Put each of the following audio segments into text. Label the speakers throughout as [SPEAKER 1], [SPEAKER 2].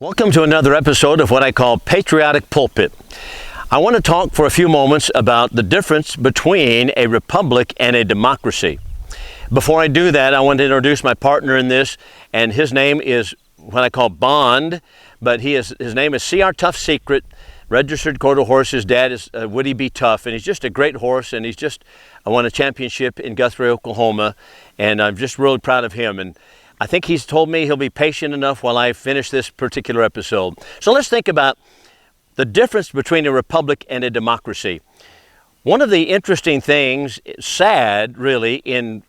[SPEAKER 1] Welcome to another episode of what I call Patriotic Pulpit. I want to talk for a few moments about the difference between a republic and a democracy. Before I do that, I want to introduce my partner in this, and his name is what I call Bond, but his name is C.R. Tough Secret, registered quarter horse. His dad is Woody B. Tough, and he's just a great horse, and I won a championship in Guthrie, Oklahoma, and I'm just really proud of him. And I think he's told me he'll be patient enough while I finish this particular episode. So let's think about the difference between a republic and a democracy. One of the interesting things, sad really, in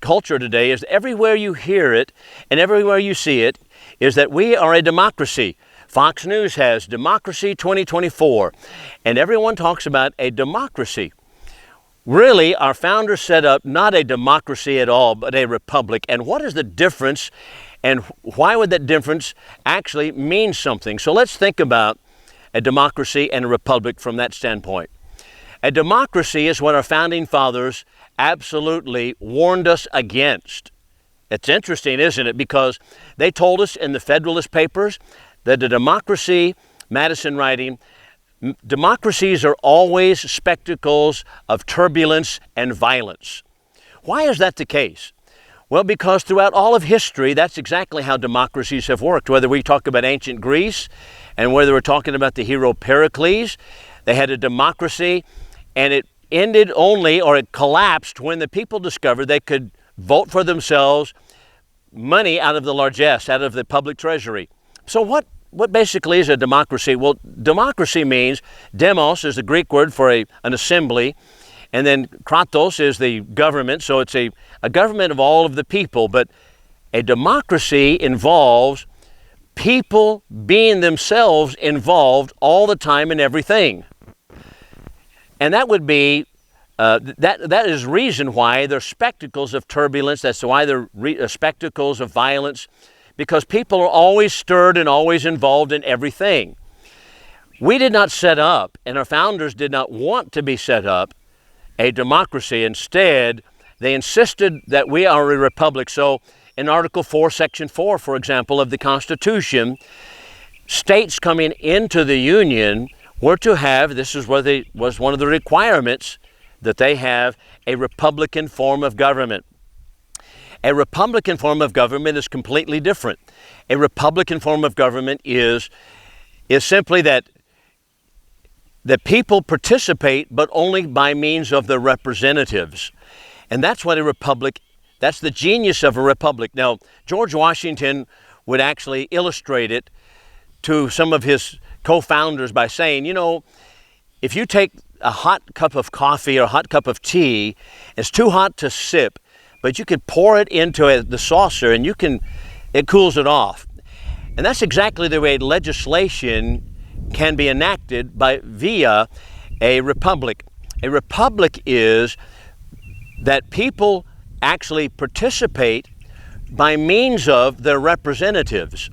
[SPEAKER 1] culture today is everywhere you hear it and everywhere you see it is that we are a democracy. Fox News has Democracy 2024, and everyone talks about a democracy. Really, our founders set up not a democracy at all, but a republic. And what is the difference, and why would that difference actually mean something? So let's think about a democracy and a republic from that standpoint. A democracy is what our founding fathers absolutely warned us against. It's interesting, isn't it? Because they told us in the Federalist Papers that a democracy, Madison writing, democracies are always spectacles of turbulence and violence. Why is that the case? Well, because throughout all of history, that's exactly how democracies have worked. Whether we talk about ancient Greece and whether we're talking about the hero Pericles, they had a democracy and it ended only, or it collapsed when the people discovered they could vote for themselves money out of the largesse, out of the public treasury. So what basically is a democracy? Well, democracy means, demos is the Greek word for an assembly, and then kratos is the government, so it's a government of all of the people. But a democracy involves people being themselves involved all the time in everything. And that would be, that is reason why they're spectacles of turbulence, that's why they're spectacles of violence, because people are always stirred and always involved in everything. We did not set up, and our founders did not want to be set up, a democracy. Instead, they insisted that we are a republic. So in Article 4, Section 4, for example, of the Constitution, states coming into the Union were to have, this is what was one of the requirements, that they have a republican form of government. A republican form of government is completely different. A republican form of government is simply that people participate, but only by means of their representatives. And that's what a republic, that's the genius of a republic. Now, George Washington would actually illustrate it to some of his co-founders by saying, you know, if you take a hot cup of coffee or a hot cup of tea, it's too hot to sip, but you could pour it into the saucer and it cools it off. And that's exactly the way legislation can be enacted via a republic. A republic is that people actually participate by means of their representatives.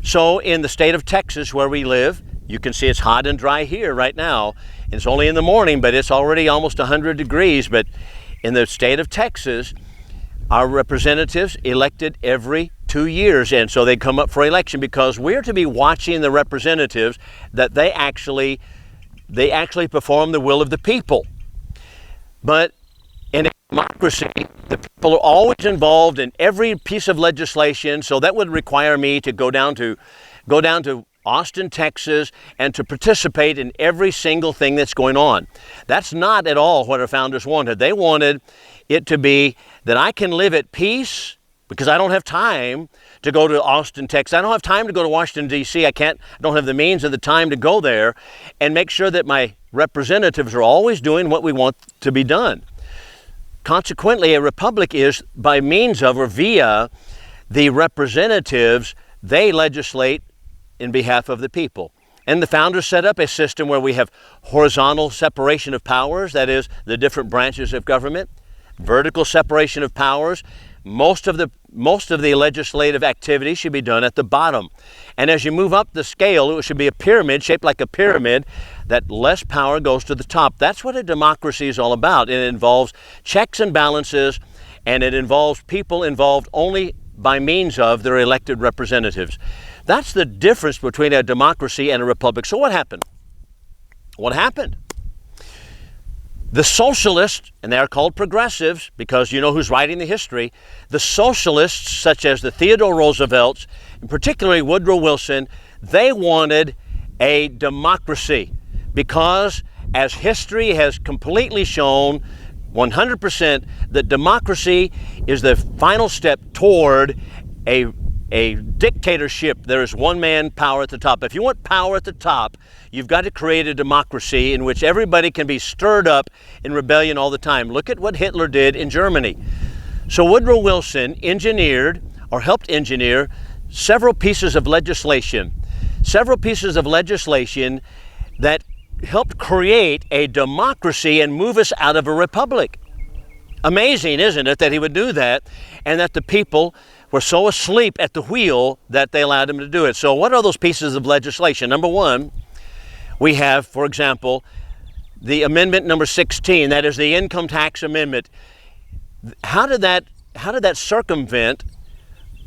[SPEAKER 1] So in the state of Texas where we live, you can see it's hot and dry here right now. It's only in the morning, but it's already almost 100 degrees. But in the state of Texas, our representatives elected every 2 years, and so they come up for election because we're to be watching the representatives that they actually perform the will of the people. But in a democracy, the people are always involved in every piece of legislation, so that would require me to go down to Austin, Texas, and to participate in every single thing that's going on. That's not at all what our founders wanted. They wanted it to be that I can live at peace because I don't have time to go to Austin, Texas. I don't have time to go to Washington, D.C. I don't have the means or the time to go there, and make sure that my representatives are always doing what we want to be done. Consequently, a republic is by means of or via the representatives, they legislate in behalf of the people. And the founders set up a system where we have horizontal separation of powers, that is, the different branches of government, vertical separation of powers. Most of the legislative activity should be done at the bottom. And as you move up the scale, it should be a pyramid, shaped like a pyramid, that less power goes to the top. That's what a democracy is all about. It involves checks and balances, and it involves people involved only by means of their elected representatives. That's the difference between a democracy and a republic. So what happened? What happened? The socialists, and they are called progressives because you know who's writing the history, the socialists such as the Theodore Roosevelts, and particularly Woodrow Wilson, they wanted a democracy because, as history has completely shown, 100%, that democracy is the final step toward a dictatorship. There is one man power at the top. If you want power at the top, you've got to create a democracy in which everybody can be stirred up in rebellion all the time. Look at what Hitler did in Germany. So Woodrow Wilson engineered or helped engineer several pieces of legislation that helped create a democracy and move us out of a republic. Amazing, isn't it, that he would do that, and that the people were so asleep at the wheel that they allowed him to do it. So what are those pieces of legislation? Number one, we have, for example, the amendment number 16, that is the income tax amendment. How did that circumvent,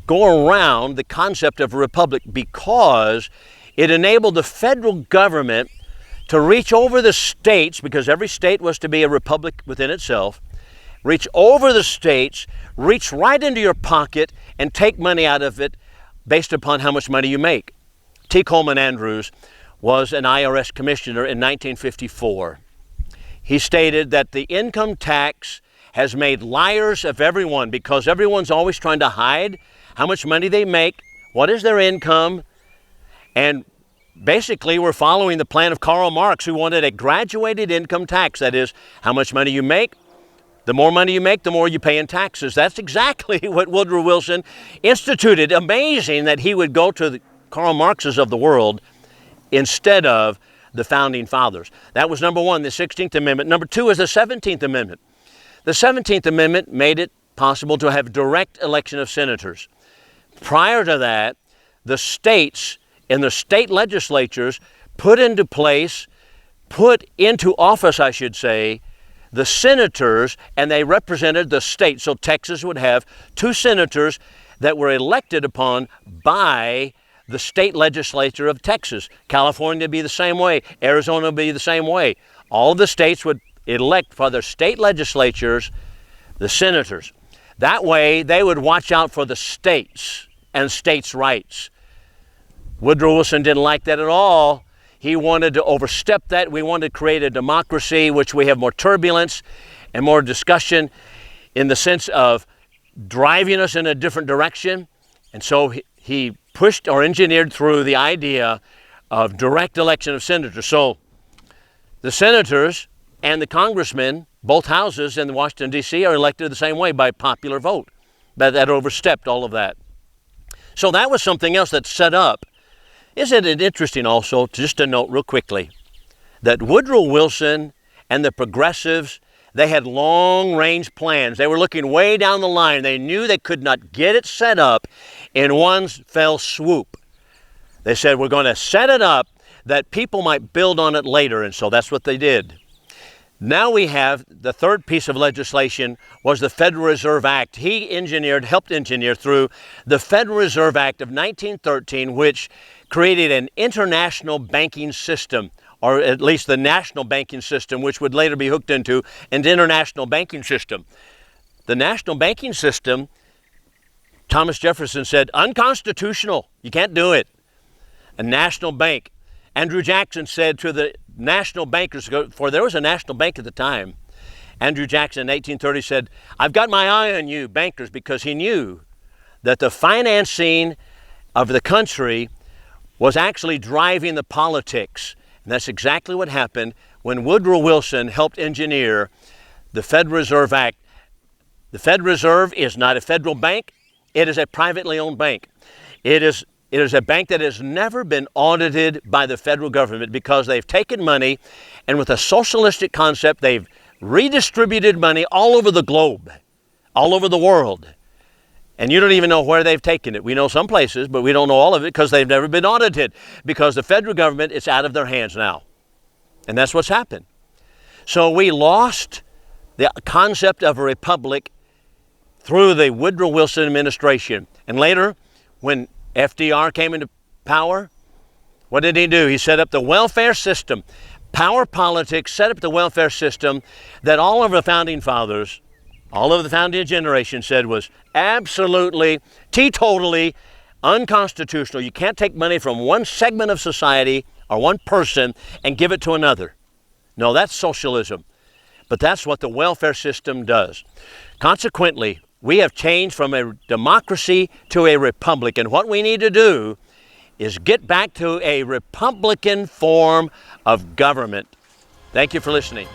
[SPEAKER 1] go around the concept of a republic? Because it enabled the federal government to reach over the states, because every state was to be a republic within itself, reach over the states, reach right into your pocket and take money out of it based upon how much money you make. T. Coleman Andrews was an IRS commissioner in 1954. He stated that the income tax has made liars of everyone because everyone's always trying to hide how much money they make, what is their income, and basically we're following the plan of Karl Marx, who wanted a graduated income tax. That is, how much money you make, the more money you make, the more you pay in taxes. That's exactly what Woodrow Wilson instituted. Amazing that he would go to the Karl Marxes of the world instead of the founding fathers. That was number one, the 16th Amendment. Number two is the 17th Amendment. The 17th Amendment made it possible to have direct election of senators. Prior to that, the states and the state legislatures put into office, I should say, the senators, and they represented the state. So Texas would have 2 senators that were elected upon by the state legislature of Texas. California would be the same way. Arizona would be the same way. All the states would elect for their state legislatures the senators. That way, they would watch out for the states and states' rights. Woodrow Wilson didn't like that at all. He wanted to overstep that. We wanted to create a democracy which we have more turbulence and more discussion in the sense of driving us in a different direction. And so he pushed or engineered through the idea of direct election of senators. So the senators and the congressmen, both houses in Washington, D.C., are elected the same way by popular vote. But that overstepped all of that. So that was something else that set up. Isn't it interesting also, just to note real quickly, that Woodrow Wilson and the progressives, they had long-range plans. They were looking way down the line. They knew they could not get it set up in one fell swoop. They said, we're going to set it up that people might build on it later, and so that's what they did. Now we have the third piece of legislation was the Federal Reserve Act. He helped engineer through the Federal Reserve Act of 1913, which created an international banking system, or at least the national banking system, which would later be hooked into an international banking system. The national banking system, Thomas Jefferson said, unconstitutional. You can't do it. A national bank. Andrew Jackson said to the national bankers, for there was a national bank at the time, Andrew Jackson in 1830 said, I've got my eye on you, bankers, because he knew that the financing of the country was actually driving the politics. And that's exactly what happened when Woodrow Wilson helped engineer the Federal Reserve Act. The Federal Reserve is not a federal bank. It is a privately owned bank. It is a bank that has never been audited by the federal government because they've taken money and with a socialistic concept, they've redistributed money all over the globe, all over the world. And you don't even know where they've taken it. We know some places, but we don't know all of it because they've never been audited because the federal government is out of their hands now. And that's what's happened. So we lost the concept of a republic through the Woodrow Wilson administration. And later, when FDR came into power, what did he do? He set up the welfare system. Power politics set up the welfare system that all of the founding fathers, all of the founding generation said was absolutely, teetotally unconstitutional. You can't take money from one segment of society or one person and give it to another. No, that's socialism. But that's what the welfare system does. Consequently, we have changed from a democracy to a republic. And what we need to do is get back to a republican form of government. Thank you for listening.